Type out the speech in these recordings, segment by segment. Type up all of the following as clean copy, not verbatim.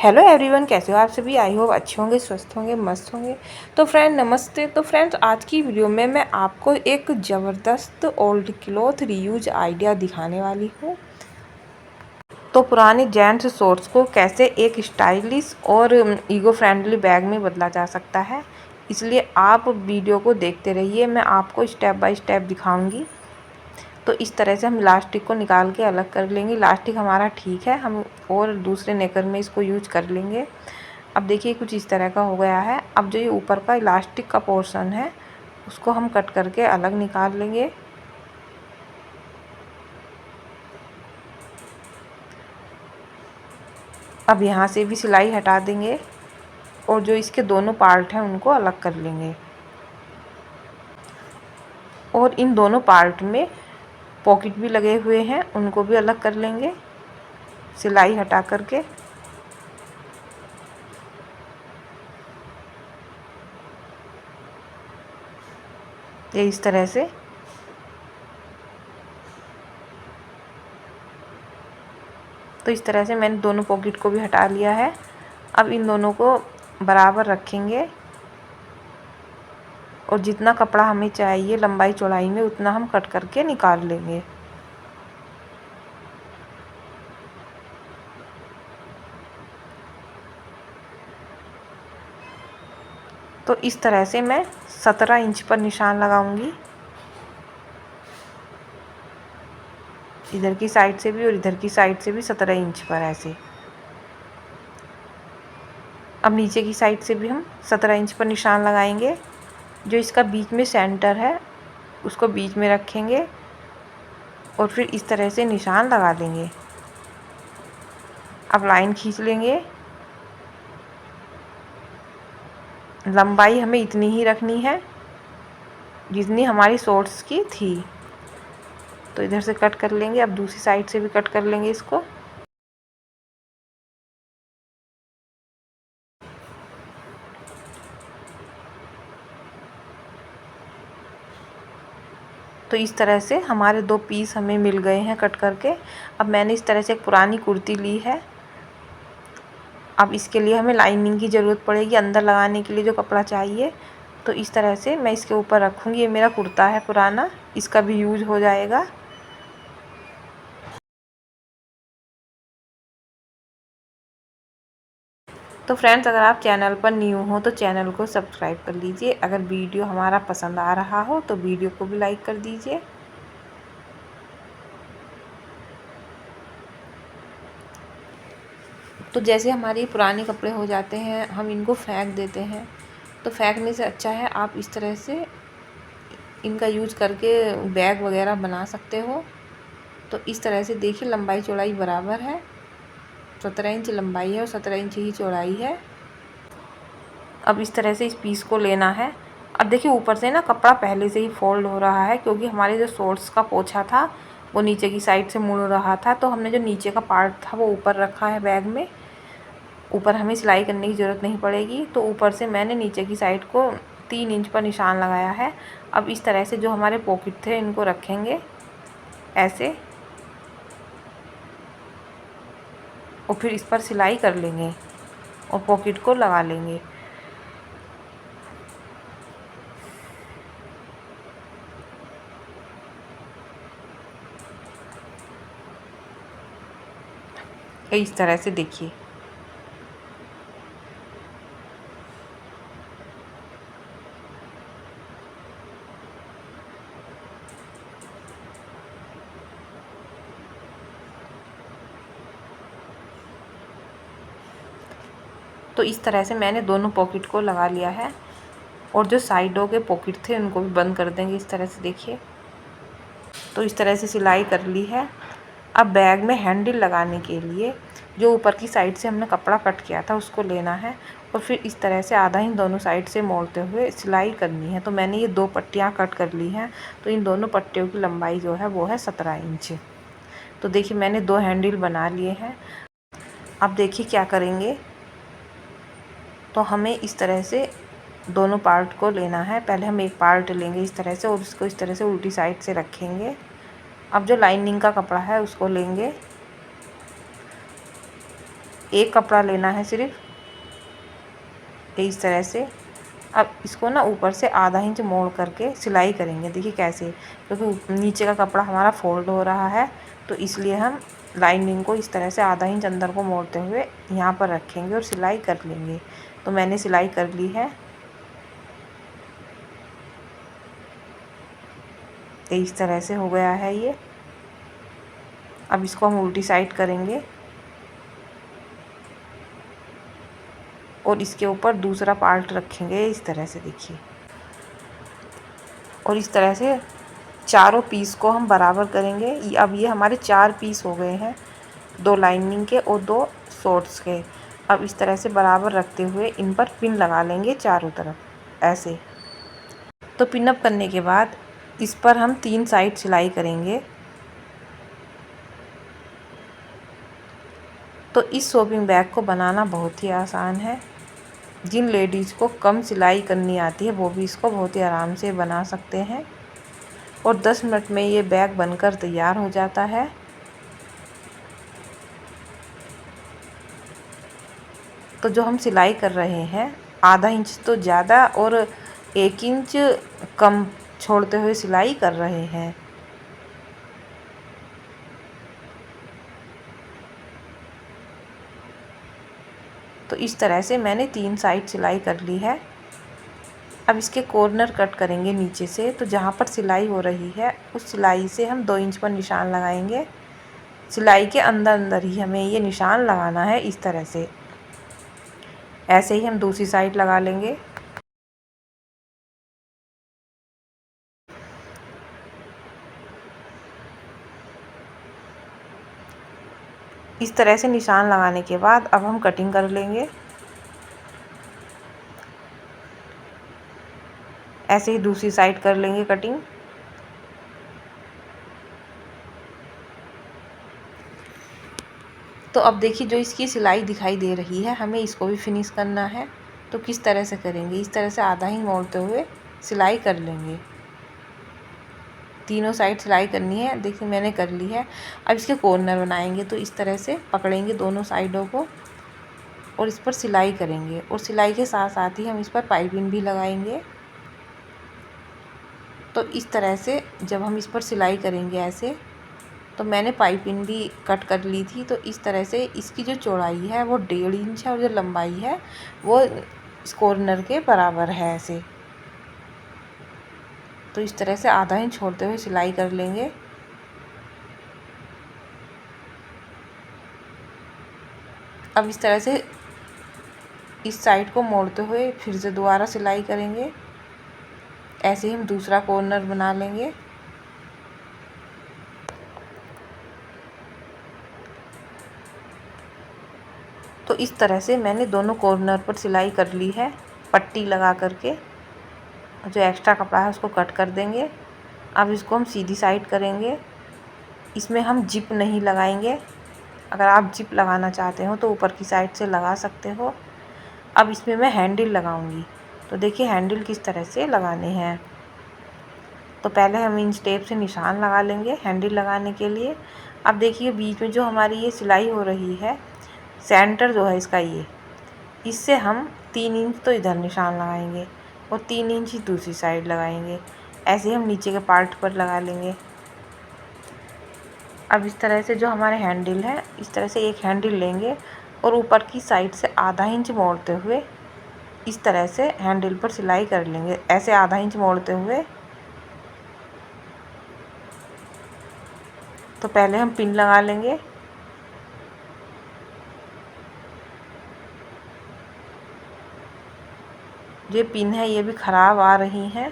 Hello everyone, कैसे हो आप सभी। आई होप अच्छे होंगे, स्वस्थ होंगे, मस्त होंगे। तो फ्रेंड नमस्ते। तो फ्रेंड्स आज की वीडियो में मैं आपको एक ज़बरदस्त ओल्ड क्लॉथ रीयूज आइडिया दिखाने वाली हूँ। तो पुराने जेंट्स शॉर्ट्स को कैसे एक स्टाइलिश और ईगो फ्रेंडली बैग में बदला जा सकता है, इसलिए आप वीडियो को देखते रहिए। मैं आपको स्टेप बाय स्टेप दिखाऊंगी। तो इस तरह से हम इलास्टिक को निकाल के अलग कर लेंगे। इलास्टिक हमारा ठीक है, हम और दूसरे नेकर में इसको यूज कर लेंगे। अब देखिए कुछ इस तरह का हो गया है। अब जो ये ऊपर का इलास्टिक का पोर्शन है उसको हम कट करके अलग निकाल लेंगे। अब यहाँ से भी सिलाई हटा देंगे और जो इसके दोनों पार्ट हैं उनको अलग कर लेंगे। और इन दोनों पार्ट में पॉकेट भी लगे हुए हैं, उनको भी अलग कर लेंगे सिलाई हटा करके। ये इस तरह से। तो इस तरह से मैंने दोनों पॉकेट को भी हटा लिया है। अब इन दोनों को बराबर रखेंगे और जितना कपड़ा हमें चाहिए लंबाई चौड़ाई में उतना हम कट करके निकाल लेंगे। तो इस तरह से मैं 17 इंच पर निशान लगाऊंगी, इधर की साइड से भी और इधर की साइड से भी 17 इंच पर ऐसे। अब नीचे की साइड से भी हम 17 इंच पर निशान लगाएंगे। जो इसका बीच में सेंटर है उसको बीच में रखेंगे और फिर इस तरह से निशान लगा लेंगे। अब लाइन खींच लेंगे। लंबाई हमें इतनी ही रखनी है जितनी हमारी शॉर्ट्स की थी। तो इधर से कट कर लेंगे। अब दूसरी साइड से भी कट कर लेंगे इसको। तो इस तरह से हमारे दो पीस हमें मिल गए हैं कट करके। अब मैंने इस तरह से एक पुरानी कुर्ती ली है। अब इसके लिए हमें लाइनिंग की ज़रूरत पड़ेगी अंदर लगाने के लिए जो कपड़ा चाहिए। तो इस तरह से मैं इसके ऊपर रखूँगी। ये मेरा कुर्ता है पुराना, इसका भी यूज हो जाएगा। तो फ्रेंड्स अगर आप चैनल पर न्यू हो तो चैनल को सब्सक्राइब कर लीजिए। अगर वीडियो हमारा पसंद आ रहा हो तो वीडियो को भी लाइक कर दीजिए। तो जैसे हमारे पुराने कपड़े हो जाते हैं हम इनको फेंक देते हैं, तो फेंकने से अच्छा है आप इस तरह से इनका यूज करके बैग वगैरह बना सकते हो। तो इस तरह से देखिए लंबाई चौड़ाई बराबर है, 17 इंच लंबाई है और 17 इंच ही चौड़ाई है। अब इस तरह से इस पीस को लेना है। अब देखिए ऊपर से ना कपड़ा पहले से ही फोल्ड हो रहा है क्योंकि हमारे जो शॉर्ट्स का पोंछा था वो नीचे की साइड से मुड़ रहा था। तो हमने जो नीचे का पार्ट था वो ऊपर रखा है बैग में। ऊपर हमें सिलाई करने की ज़रूरत नहीं पड़ेगी। तो ऊपर से मैंने नीचे की साइड को 3 इंच पर निशान लगाया है। अब इस तरह से जो हमारे पॉकेट थे इनको रखेंगे ऐसे और फिर इस पर सिलाई कर लेंगे और पॉकेट को लगा लेंगे। इस तरह से देखिए। तो इस तरह से मैंने दोनों पॉकेट को लगा लिया है और जो साइडों के पॉकेट थे उनको भी बंद कर देंगे इस तरह से देखिए। तो इस तरह से सिलाई कर ली है। अब बैग में हैंडल लगाने के लिए जो ऊपर की साइड से हमने कपड़ा कट किया था उसको लेना है और फिर इस तरह से आधा इन दोनों साइड से मोड़ते हुए सिलाई करनी है। तो मैंने ये 2 पट्टियाँ कट कर ली हैं। तो इन दोनों पट्टियों की लंबाई जो है वो है 17 इंच। तो देखिए मैंने 2 हैंडल बना लिए हैं। अब देखिए क्या करेंगे। तो हमें इस तरह से दोनों पार्ट को लेना है। पहले हम एक पार्ट लेंगे इस तरह से और उसको इस तरह से उल्टी साइड से रखेंगे। अब जो लाइनिंग का कपड़ा है उसको लेंगे, एक कपड़ा लेना है सिर्फ, इस तरह से। अब इसको ना ऊपर से आधा इंच मोड़ करके सिलाई करेंगे। देखिए कैसे, क्योंकि नीचे का कपड़ा हमारा फोल्ड हो रहा है, तो इसलिए हम लाइनिंग को इस तरह से आधा इंच अंदर को मोड़ते हुए यहाँ पर रखेंगे और सिलाई कर लेंगे। तो मैंने सिलाई कर ली है। तो इस तरह से हो गया है ये। अब इसको हम उल्टी साइड करेंगे और इसके ऊपर दूसरा पार्ट रखेंगे इस तरह से, देखिए। और इस तरह से चारों पीस को हम बराबर करेंगे। अब ये हमारे 4 पीस हो गए हैं, 2 लाइनिंग के और 2 शॉर्ट्स के। अब इस तरह से बराबर रखते हुए इन पर पिन लगा लेंगे चारों तरफ ऐसे। तो पिन अप करने के बाद इस पर हम 3 साइड सिलाई करेंगे। तो इस शॉपिंग बैग को बनाना बहुत ही आसान है। जिन लेडीज़ को कम सिलाई करनी आती है वो भी इसको बहुत ही आराम से बना सकते हैं और 10 मिनट में ये बैग बनकर तैयार हो जाता है। तो जो हम सिलाई कर रहे हैं, आधा इंच तो ज़्यादा और 1 इंच कम छोड़ते हुए सिलाई कर रहे हैं। तो इस तरह से मैंने 3 साइड सिलाई कर ली है। अब इसके कॉर्नर कट करेंगे नीचे से। तो जहाँ पर सिलाई हो रही है उस सिलाई से हम 2 इंच पर निशान लगाएंगे। सिलाई के अंदर अंदर ही हमें ये निशान लगाना है इस तरह से। ऐसे ही हम दूसरी साइड लगा लेंगे। इस तरह से निशान लगाने के बाद अब हम कटिंग कर लेंगे। ऐसे ही दूसरी साइड कर लेंगे कटिंग। तो अब देखिए जो इसकी सिलाई दिखाई दे रही है, हमें इसको भी फिनिश करना है। तो किस तरह से करेंगे, इस तरह से आधा ही मोड़ते हुए सिलाई कर लेंगे। तीनों साइड सिलाई करनी है, देखिए मैंने कर ली है। अब इसके कॉर्नर बनाएंगे। तो इस तरह से पकड़ेंगे दोनों साइडों को और इस पर सिलाई करेंगे और सिलाई के साथ साथ ही हम इस पर पाइपिंग भी लगाएंगे। तो इस तरह से जब हम इस पर सिलाई करेंगे ऐसे, तो मैंने पाइपिंग भी कट कर ली थी। तो इस तरह से इसकी जो चौड़ाई है वो 1.5 इंच है और जो लंबाई है वो इस कॉर्नर के बराबर है ऐसे। तो इस तरह से आधा इंच छोड़ते हुए सिलाई कर लेंगे। अब इस तरह से इस साइड को मोड़ते हुए फिर से दोबारा सिलाई करेंगे। ऐसे ही हम दूसरा कॉर्नर बना लेंगे। तो इस तरह से मैंने दोनों कॉर्नर पर सिलाई कर ली है पट्टी लगा करके। जो एक्स्ट्रा कपड़ा है उसको कट कर देंगे। अब इसको हम सीधी साइड करेंगे। इसमें हम जिप नहीं लगाएंगे। अगर आप जिप लगाना चाहते हो तो ऊपर की साइड से लगा सकते हो। अब इसमें मैं हैंडल लगाऊंगी। तो देखिए हैंडल किस तरह से लगाने हैं। तो पहले हम इन स्टेप से निशान लगा लेंगे हैंडल लगाने के लिए। अब देखिए बीच में जो हमारी ये सिलाई हो रही है, सेंटर जो है इसका ये, इससे हम 3 इंच तो इधर निशान लगाएंगे और 3 इंच ही दूसरी साइड लगाएंगे। ऐसे ही हम नीचे के पार्ट पर लगा लेंगे। अब इस तरह से जो हमारे हैंडल है, इस तरह से एक हैंडल लेंगे और ऊपर की साइड से आधा इंच मोड़ते हुए इस तरह से हैंडल पर सिलाई कर लेंगे। ऐसे आधा इंच मोड़ते हुए। तो पहले हम पिन लगा लेंगे। ये पिन है ये भी ख़राब आ रही हैं,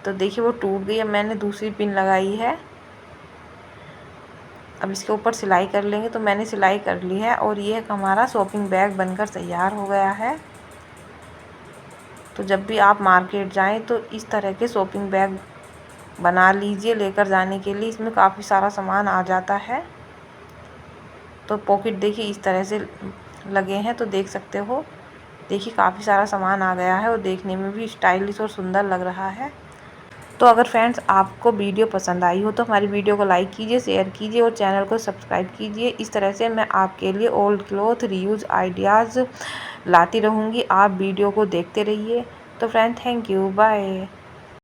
तो देखिए वो टूट गई है। मैंने दूसरी पिन लगाई है। अब इसके ऊपर सिलाई कर लेंगे। तो मैंने सिलाई कर ली है और ये हमारा शॉपिंग बैग बनकर तैयार हो गया है। तो जब भी आप मार्केट जाएं तो इस तरह के शॉपिंग बैग बना लीजिए लेकर जाने के लिए। इसमें काफ़ी सारा सामान आ जाता है। तो पॉकेट देखिए इस तरह से लगे हैं, तो देख सकते हो। देखिए काफ़ी सारा सामान आ गया है और देखने में भी स्टाइलिश और सुंदर लग रहा है। तो अगर फ्रेंड्स आपको वीडियो पसंद आई हो तो हमारी वीडियो को लाइक कीजिए, शेयर कीजिए और चैनल को सब्सक्राइब कीजिए। इस तरह से मैं आपके लिए ओल्ड क्लॉथ रीयूज आइडियाज़ लाती रहूँगी। आप वीडियो को देखते रहिए। तो फ्रेंड थैंक यू, बाय।